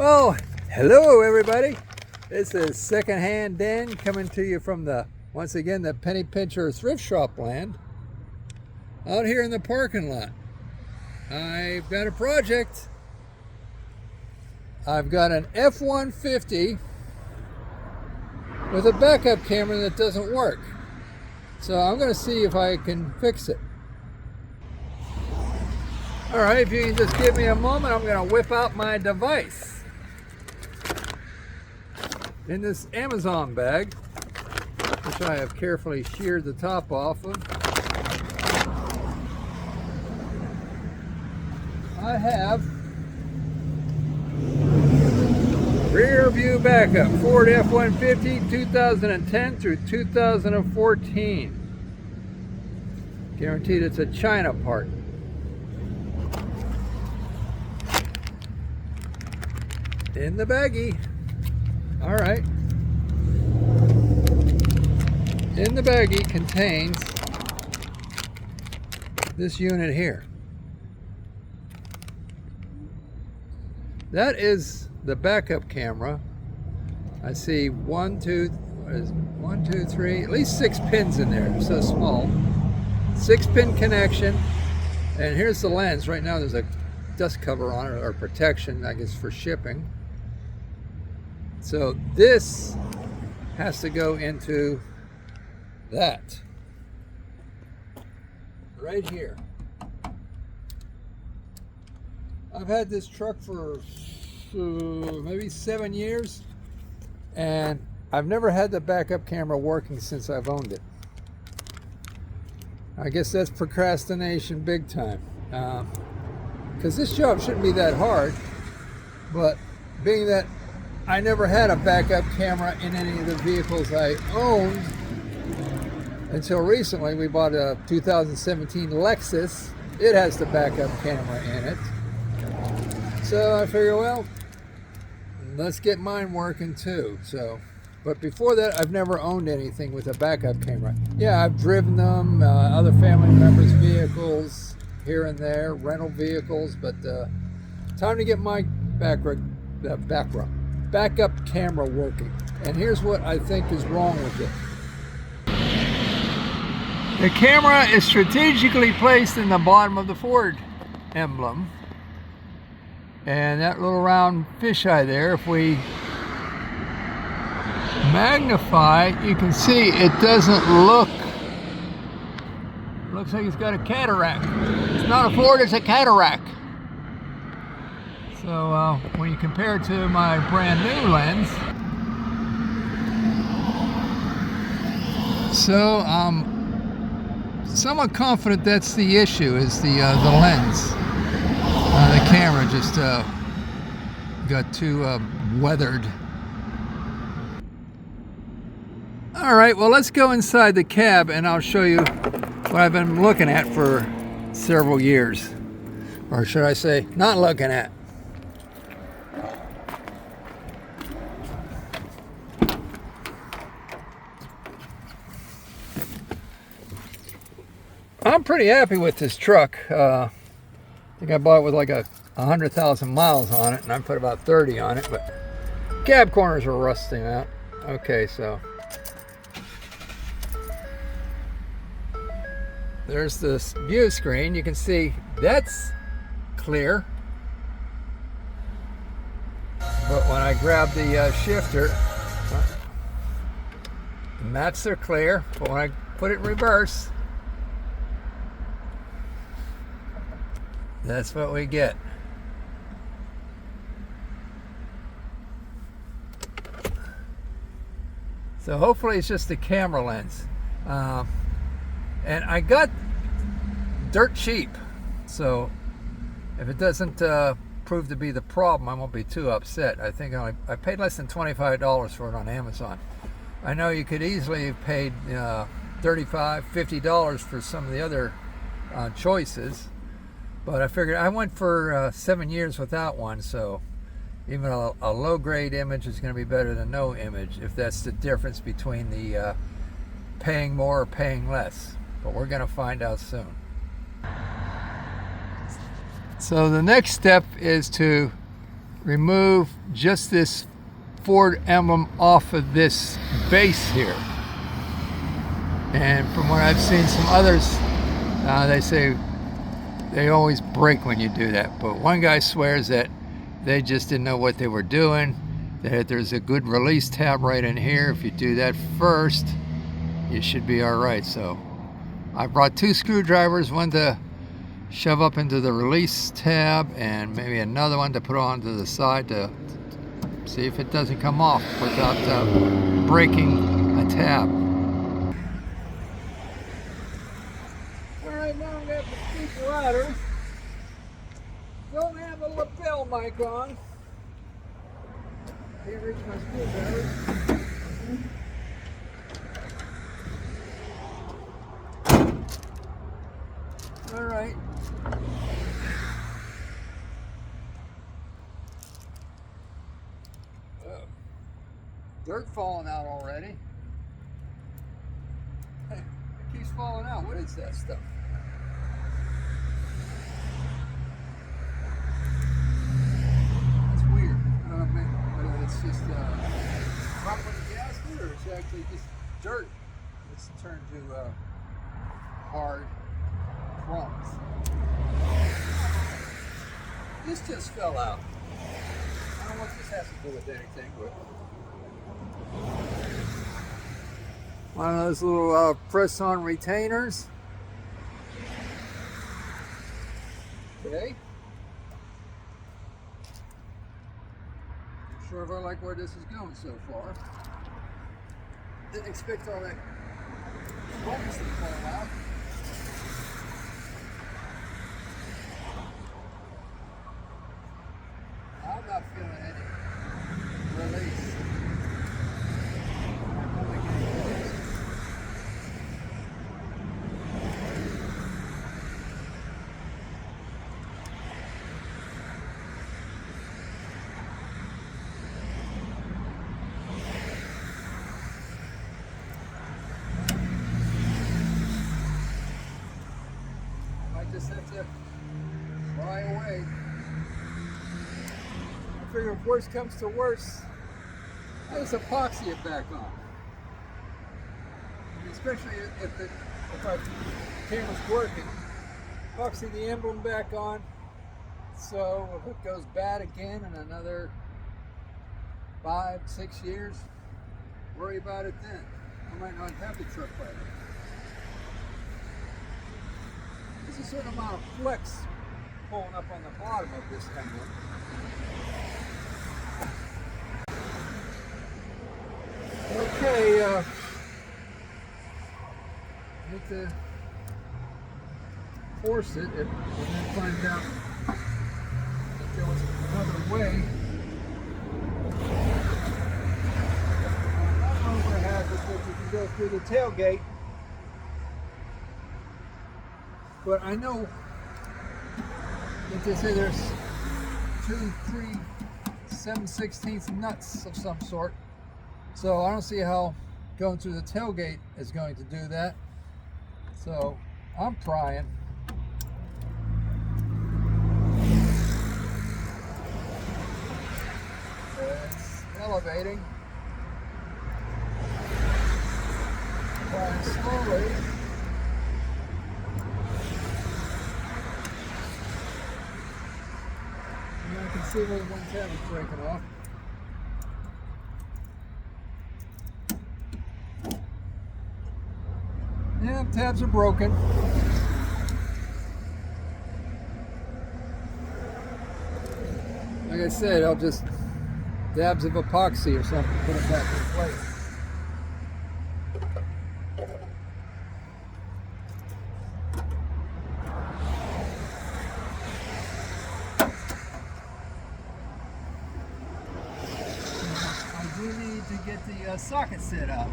Oh, hello everybody. This is Secondhand Dan coming to you from once again, the Penny Pincher thrift shop land out here in the parking lot. I've got a project. I've got an F150 with a backup camera that doesn't work. So I'm going to see if I can fix it. All right, if you can just give me a moment, I'm going to whip out my device. In this Amazon bag, which I have carefully sheared the top off of, I have rear view backup, Ford F-150 2010 through 2014. Guaranteed it's a China part. In the baggie. All right. In the baggie contains this unit here. That is the backup camera. I see one, two, three, at least 6 pins in there. They're so small. 6-pin connection. And here's the lens. Right now there's a dust cover on it, or protection, I guess, for shipping. So this has to go into that right here. I've had this truck for maybe 7 years, and I've never had the backup camera working since I've owned it. I guess that's procrastination big time, because this job shouldn't be that hard, but being that I never had a backup camera in any of the vehicles I owned until recently. We bought a 2017 Lexus. It has the backup camera in it. So I figure, well, let's get mine working too. But before that, I've never owned anything with a backup camera. Yeah, I've driven them, other family members' vehicles here and there, rental vehicles, but time to get my backup camera working. And here's what I think is wrong with it. The camera is strategically placed in the bottom of the Ford emblem. And that little round fisheye there, if we magnify, you can see it doesn't look, looks like it's got a cataract. It's not a Ford, it's a cataract. So when you compare it to my brand new lens, so I'm somewhat confident that's the issue, is the lens. The camera just got too weathered. All right, well, let's go inside the cab and I'll show you what I've been looking at for several years. Or should I say, not looking at. I'm pretty happy with this truck. I think I bought it with like 100,000 miles on it, and I put about 30 on it, but cab corners are rusting out. Okay, so there's this view screen. You can see that's clear, but when I grab the shifter, the maps are clear, but when I put it in reverse, that's what we get. So hopefully it's just the camera lens. And I got dirt cheap. So if it doesn't prove to be the problem, I won't be too upset. I think I paid less than $25 for it on Amazon. I know you could easily have paid $35, $50 for some of the other choices. But I figured I went for 7 years without one, so even a low-grade image is going to be better than no image, if that's the difference between the paying more or paying less. But we're going to find out soon. So the next step is to remove just this Ford emblem off of this base here. And from what I've seen some others, they say they always break when you do that. But one guy swears that they just didn't know what they were doing, that there's a good release tab right in here. If you do that first, you should be all right. So I brought 2 screwdrivers, one to shove up into the release tab and maybe another one to put onto the side to see if it doesn't come off without breaking a tab. Alright, now I'm going to speak louder. Don't have a lapel mic on. Can't reach my screwdriver. Alright. Dirt falling out already. Hey, it keeps falling out. What is that stuff? That's weird. I don't know whether it's just drop with the gasket or it's actually just dirt. It's turned to hard crumbs. This just fell out. I don't know what this has to do with anything, but one of those little press-on retainers. Okay. Not sure if I like where this is going so far. Didn't expect all that bolts to fall out. I'm not feeling any release. Just have to fly away. I figure if worse comes to worse, I just epoxy it back on. Especially if our camera's working. Epoxy the emblem back on, so if it goes bad again in another 5-6 years, worry about it then. I might not have the truck by then. There's a certain amount of flex pulling up on the bottom of this emblem. Okay, need to force it and then find out if there was another way. One over has is that you can go through the tailgate. But I know that they say there's 2, 3, 7/16 nuts of some sort. So I don't see how going through the tailgate is going to do that. So I'm prying. It's elevating. Prying slowly. I can see where one tab is breaking off. Yeah, tabs are broken. Like I said, I'll just dabs of epoxy or something, put it back in place. I do need to get the socket set up.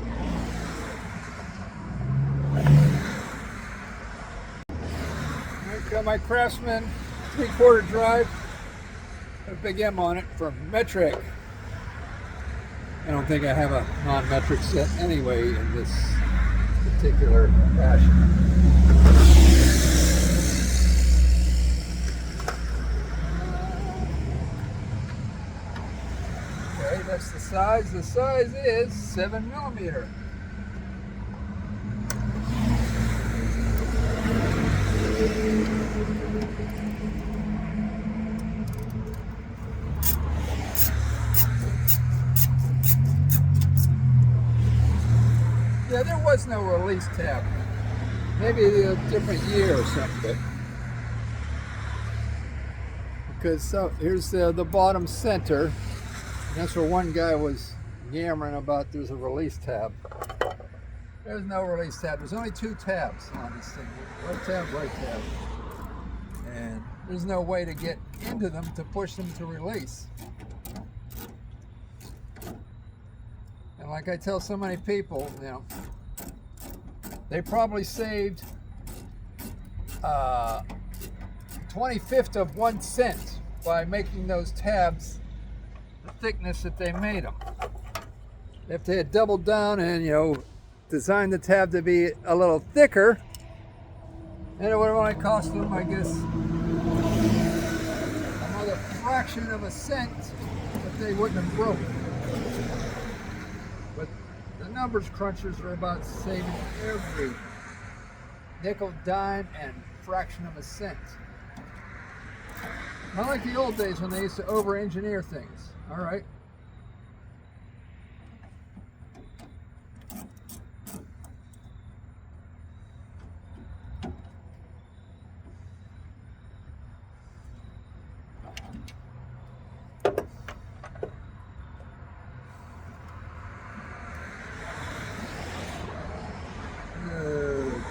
Got my Craftsman 3/4 drive, got a big M on it from metric. I don't think I have a non-metric set anyway in this particular fashion. Okay, that's the size. The size is 7mm. Yeah, there was no release tab. Maybe a different year or something. Because so here's the bottom center. That's where one guy was yammering about there's a release tab. There's no release tab. There's only 2 tabs on this thing. Right tab, right tab. And there's no way to get into them to push them to release. And like I tell so many people, you know, they probably saved 1/25 of 1 cent by making those tabs the thickness that they made them. If they had doubled down and, you know, designed the tab to be a little thicker, then it would have only cost them, I guess, another fraction of a cent, but they wouldn't have broken. But the numbers crunchers are about saving every nickel, dime, and fraction of a cent. Not like the old days when they used to over-engineer things. All right.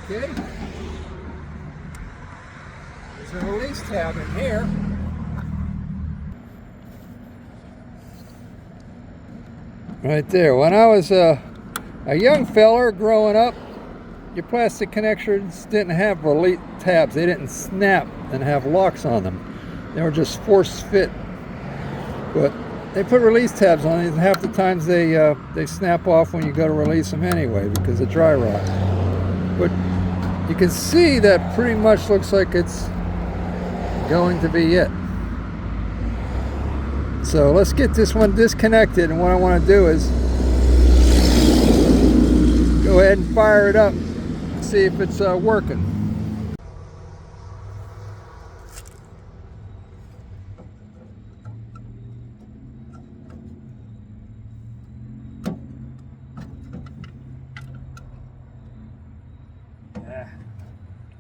Okay. There's a release tab in here. Right there. When I was a young feller growing up, your plastic connectors didn't have release tabs. They didn't snap and have locks on them. They were just force fit. But they put release tabs on these, and half the times they snap off when you go to release them anyway because of dry rot. But you can see that pretty much looks like it's going to be it. So let's get this one disconnected, and what I want to do is go ahead and fire it up and see if it's working.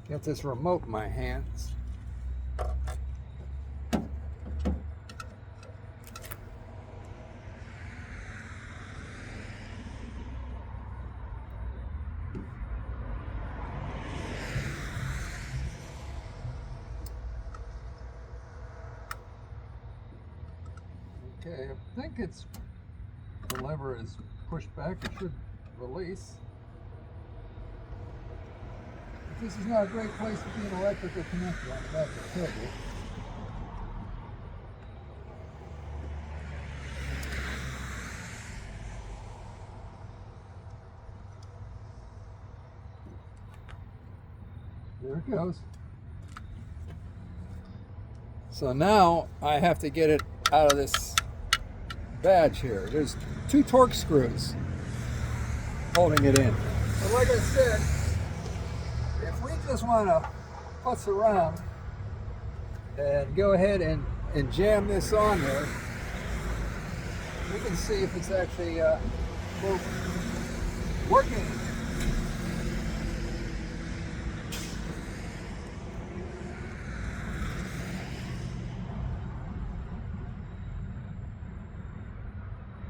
Got this remote in my hands. Okay, I think it's, the lever is pushed back, it should release. But this is not a great place to be an electrical connector on the back of the cable. There it goes. So now I have to get it out of this badge here. There's 2 torque screws holding it in. But like I said, if we just want to futz around and go ahead and jam this on there, we can see if it's actually working.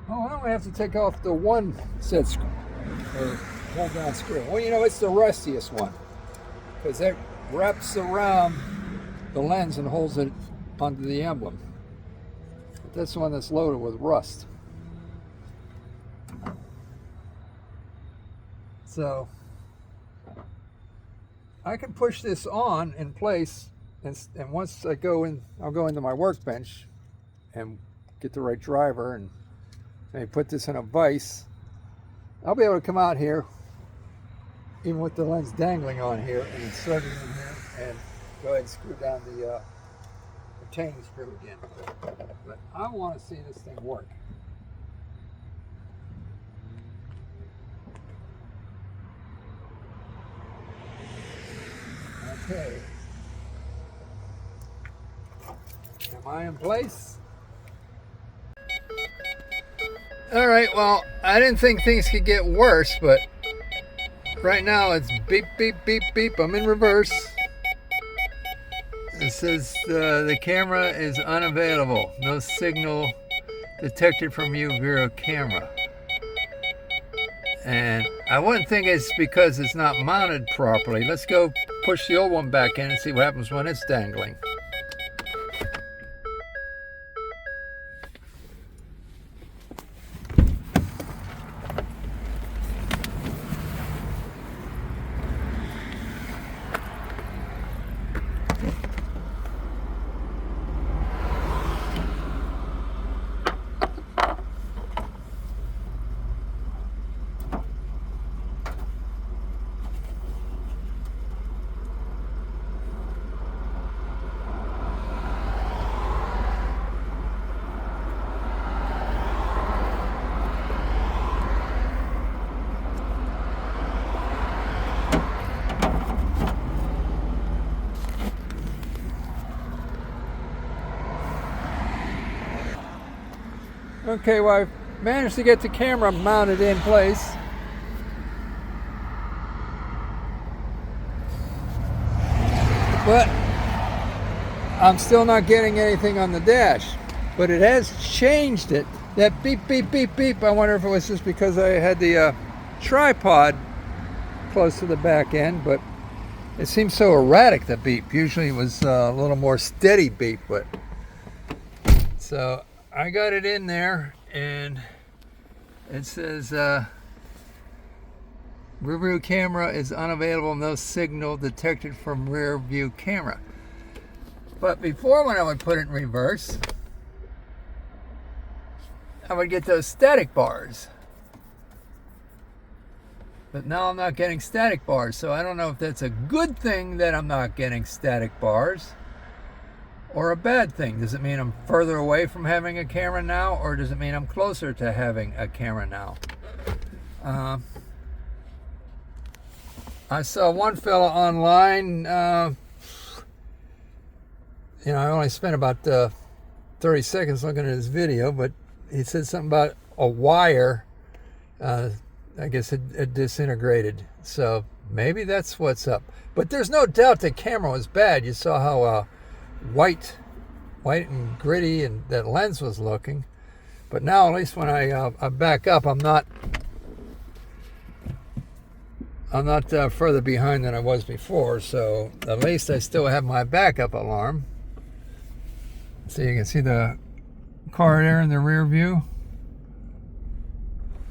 Oh, I only have to take off the one set screw, or hold down screw. Well, you know, it's the rustiest one, because that wraps around the lens and holds it onto the emblem. But that's the one that's loaded with rust. So I can push this on in place, and once I go in, I'll go into my workbench and get the right driver and maybe put this in a vise. I'll be able to come out here, even with the lens dangling on here, and insert it in here and go ahead and screw down the retaining screw again. But I want to see this thing work. Okay. Am I in place? All right, well, I didn't think things could get worse, but right now it's beep, beep, beep, beep. I'm in reverse. It says the camera is unavailable. No signal detected from your rear camera. And I wouldn't think it's because it's not mounted properly. Let's go push the old one back in and see what happens when it's dangling. Okay, well, I've managed to get the camera mounted in place. But I'm still not getting anything on the dash. But it has changed it. That beep, beep, beep, beep, I wonder if it was just because I had the tripod close to the back end, but it seems so erratic, the beep. Usually it was a little more steady beep, but so I got it in there, and it says rear view camera is unavailable, no signal detected from rear view camera. But before, when I would put it in reverse, I would get those static bars. But now I'm not getting static bars, so I don't know if that's a good thing that I'm not getting static bars, or a bad thing. Does it mean I'm further away from having a camera now, or does it mean I'm closer to having a camera now? I saw one fella online, you know, I only spent about 30 seconds looking at his video, but he said something about a wire, I guess it disintegrated. So maybe that's what's up. But there's no doubt the camera was bad. You saw how white and gritty and that lens was looking. But now, at least when I back up, I'm not further behind than I was before. So at least I still have my backup alarm. So you can see the car there in the rear view.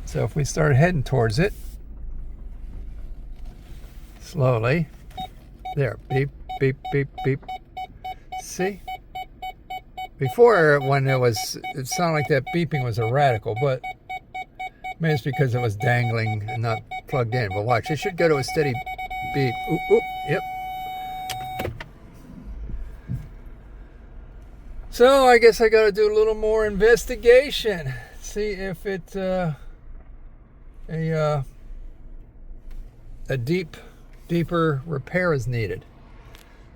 So if we start heading towards it slowly, there, beep, beep, beep, beep. See? Before, when it sounded like that beeping was erratical, but maybe it's because it was dangling and not plugged in. But watch, it should go to a steady beep. Oop, oop, yep. So I guess I got to do a little more investigation. See if it a deeper repair is needed.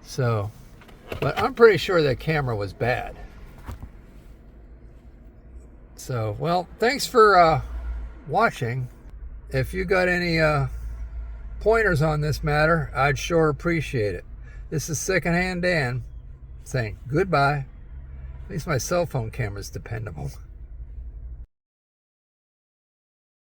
So, but I'm pretty sure that camera was bad. So, well, thanks for watching. If you got any pointers on this matter, I'd sure appreciate it. This is Secondhand Dan saying goodbye. At least my cell phone camera's dependable.